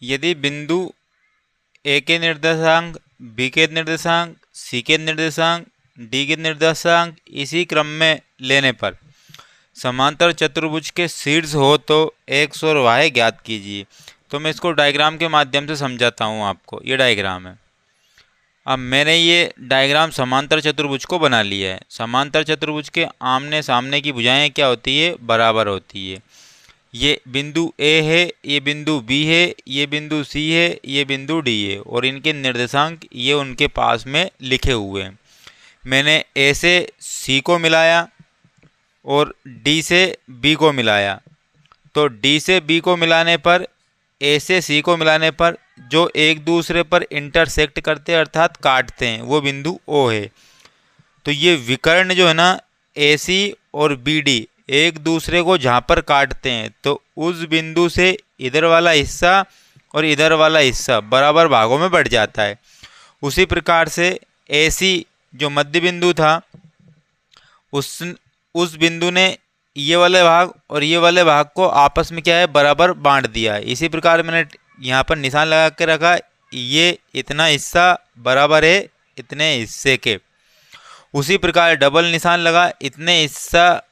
यदि बिंदु ए के निर्देशांक, बी के निर्देशांक, सी के निर्देशांक, डी के निर्देशांक इसी क्रम में लेने पर समांतर चतुर्भुज के शीर्ष हो तो एक्स और वाई ज्ञात कीजिए। तो मैं इसको डायग्राम के माध्यम से समझाता हूँ आपको। ये डायग्राम है। अब मैंने ये डायग्राम समांतर चतुर्भुज को बना लिया है। समांतर चतुर्भुज के आमने सामने की भुजाएं क्या होती है? बराबर होती है। ये बिंदु ए है, ये बिंदु बी है, ये बिंदु सी है, ये बिंदु डी है और इनके निर्देशांक ये उनके पास में लिखे हुए हैं। मैंने ए से सी को मिलाया और डी से बी को मिलाया। तो डी से बी को मिलाने पर, ए से सी को मिलाने पर जो एक दूसरे पर इंटरसेक्ट करते हैं अर्थात काटते हैं वो बिंदु ओ है। तो ये विकर्ण जो है ना, ए सी और बी डी एक दूसरे को जहाँ पर काटते हैं तो उस बिंदु से इधर वाला हिस्सा और इधर वाला हिस्सा बराबर भागों में बढ़ जाता है। उसी प्रकार से ए सी जो मध्य बिंदु था, उस बिंदु ने ये वाले भाग और ये वाले भाग को आपस में क्या है? बराबर बांट दिया है। इसी प्रकार मैंने यहाँ पर निशान लगा के रखा, ये इतना हिस्सा बराबर है इतने हिस्से के। उसी प्रकार डबल निशान लगा, इतने हिस्सा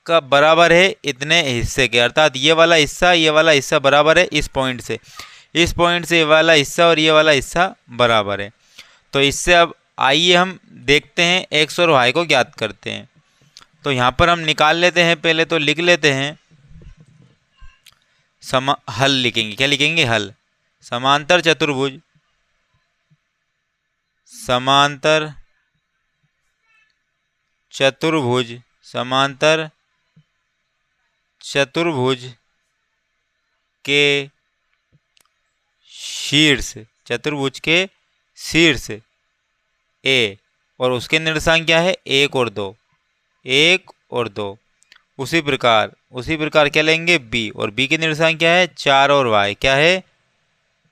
का बराबर है इतने हिस्से के, अर्थात ये वाला हिस्सा बराबर है इस पॉइंट से, इस पॉइंट से ये वाला हिस्सा और ये वाला हिस्सा बराबर है। तो इससे अब आइए हम देखते हैं एक्स और वाई को ज्ञात करते हैं। तो यहाँ पर हम निकाल लेते हैं, पहले तो लिख लेते हैं हल लिखेंगे। क्या लिखेंगे? हल। समांतर चतुर्भुज, समांतर चतुर्भुज, समांतर चतुर्भुज के शीर्ष, चतुर्भुज के शीर्ष ए और उसके निर्देशांक क्या है? एक और दो, एक और दो। उसी प्रकार क्या लेंगे? बी, और बी के निर्देशांक क्या है? चार और वाई। क्या है?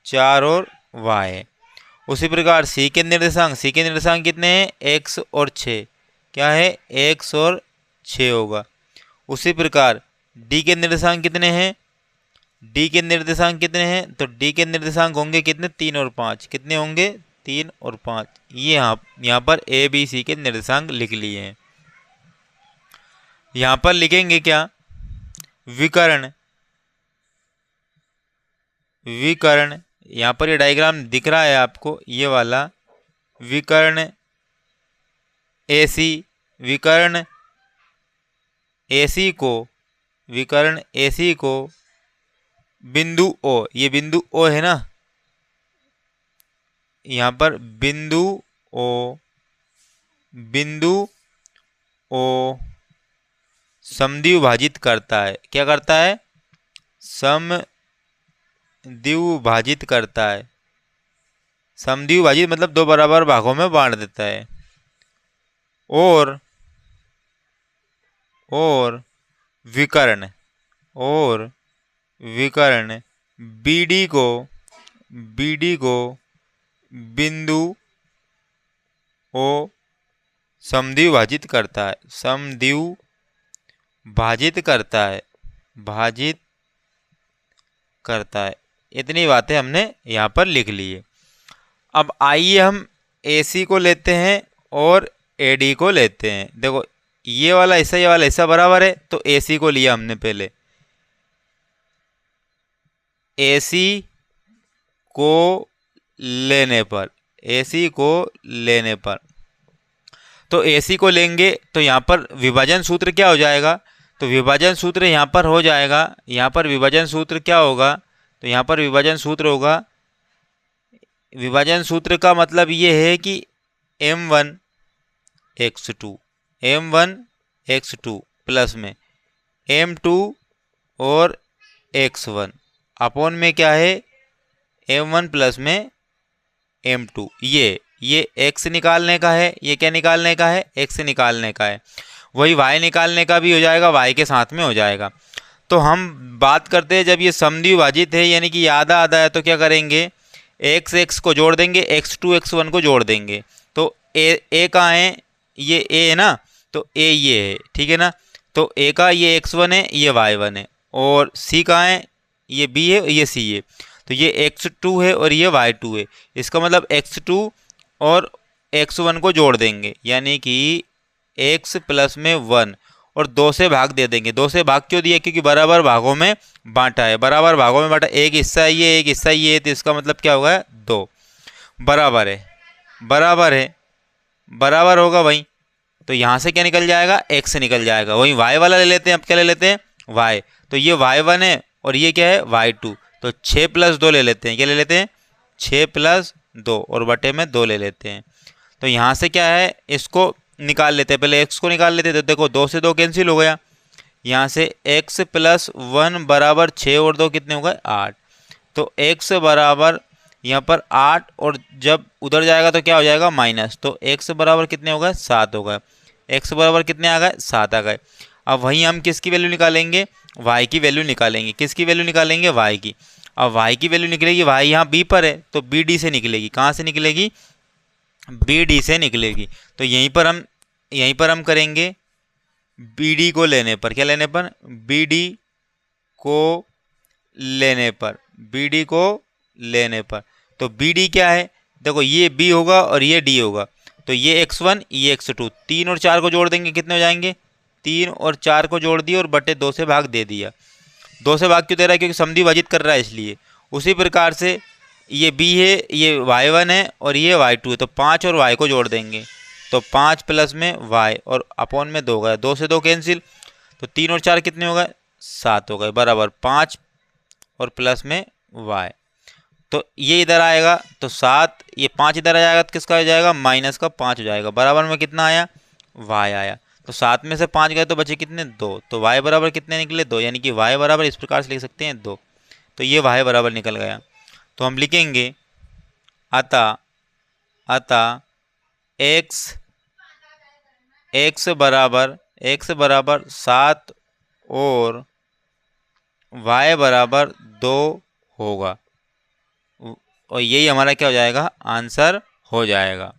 चार और वाई। उसी प्रकार सी के निर्देशांक कितने हैं? एक्स और छः। क्या है? एक्स और छः होगा। उसी प्रकार डी के निर्देशांक कितने हैं? डी के निर्देशांक कितने हैं? तो डी के निर्देशांक होंगे कितने? 3 और 5। कितने होंगे? 3 और 5। ये यहाँ पर ए बी सी के निर्देशांक लिख लिए हैं। यहाँ पर लिखेंगे क्या? विकर्ण। विकर्ण, यहाँ पर ये डायग्राम दिख रहा है आपको, ये वाला विकर्ण एसी, विकर्ण एसी को, विकर्ण एसी को बिंदु ओ, ये बिंदु ओ है ना, यहाँ पर बिंदु ओ समद्विभाजित करता है। क्या करता है? समद्विभाजित करता है। समद्विभाजित मतलब दो बराबर भागों में बांट देता है। और विकर्ण, बीडी को बिंदु ओ समद्विभाजित करता है, समद्विभाजित करता है। इतनी बातें हमने यहाँ पर लिख ली है। अब आइए हम AC को लेते हैं और AD को लेते हैं। देखो ये वाला हिस्सा बराबर है, तो AC को लिया हमने पहले। AC को लेने पर तो AC को लेंगे तो यहाँ पर विभाजन सूत्र क्या हो जाएगा? तो विभाजन सूत्र यहाँ पर हो जाएगा, यहाँ पर विभाजन सूत्र क्या होगा? तो यहाँ पर विभाजन सूत्र होगा, विभाजन सूत्र का मतलब ये है कि m1 प्लस में m2 और x1 अपॉन में क्या है? m1 प्लस में m2। ये x निकालने का है, ये क्या निकालने का है? x निकालने का है। वही y निकालने का भी हो जाएगा, y के साथ में हो जाएगा। तो हम बात करते हैं जब ये समद्विभाजित है यानी कि आधा आधा है तो क्या करेंगे? x को जोड़ देंगे, x2 x1 को जोड़ देंगे। तो a कहाँ है? ये a है ना, तो a ये है, ठीक है ना। तो a का ये x1 है, ये y1 है। और c कहाँ है? ये b है, ये c है। तो ये x2 है और ये y2 है। इसका मतलब x2 और x1 को जोड़ देंगे, यानी कि x प्लस में 1 और 2 से भाग दे देंगे। 2 से भाग क्यों दिया? क्योंकि बराबर भागों में बांटा है, बराबर भागों में बांटा, एक हिस्सा ये एक हिस्सा ये, तो इसका मतलब क्या होगा? 2। बराबर है, बराबर है, बराबर होगा वही। तो यहाँ से क्या निकल जाएगा? x निकल जाएगा। वही y वाला ले लेते हैं। अब क्या ले लेते हैं? y। तो ये y1 है और ये क्या है? y2। तो 6 + 2 ले लेते हैं। क्या ले लेते हैं? 6 + 2 और बटे में 2 ले लेते हैं। तो यहाँ से क्या है? इसको निकाल लेते हैं, पहले x को निकाल लेते हैं। तो देखो 2 से 2 कैंसिल हो गया। यहाँ से x + 1 बराबर 6 और 2 कितने हो गए? 8। तो x बराबर यहाँ पर 8 और जब उधर जाएगा तो क्या हो जाएगा? माइनस। तो x बराबर कितने हो गए? 7 हो गए। x बराबर कितने आ गए? 7 आ गए। अब वहीं हम किसकी वैल्यू निकालेंगे? y की वैल्यू निकालेंगे। किसकी वैल्यू निकालेंगे? y की। अब y की वैल्यू निकलेगी, y यहाँ b पर है तो bd से निकलेगी। कहाँ से निकलेगी? bd से निकलेगी। तो यहीं पर हम करेंगे bd को लेने पर। क्या लेने पर? bd को लेने पर, bd को लेने पर। तो bd क्या है? देखो ये b होगा और ये d होगा। तो ये x1 ये x2, 3 और 4 को जोड़ देंगे, कितने हो जाएंगे? 3 और 4 को जोड़ दिया और बटे 2 से भाग दे दिया। 2 से भाग क्यों दे रहा है? क्योंकि समधी विभाजित कर रहा है इसलिए। उसी प्रकार से ये b है, ये y1 है और ये y2 है। तो 5 और y को जोड़ देंगे, तो 5 + में y और अपॉन में 2 गए। 2 से 2 कैंसिल, तो 3 और 4 कितने हो गए? 7 हो गए। बराबर 5 और प्लस में y। तो ये इधर आएगा तो 7, ये 5 इधर आ जाएगा तो किसका हो जाएगा? माइनस का 5 हो जाएगा। बराबर में कितना आया? y आया। तो 7 में से 5 गए तो बचे कितने? 2। तो y बराबर कितने निकले? 2, यानी कि y बराबर इस प्रकार से लिख सकते हैं 2। तो ये y बराबर निकल गया। तो हम लिखेंगे अतः x बराबर 7 और y बराबर 2 होगा। और यही हमारा क्या हो जाएगा? आंसर हो जाएगा।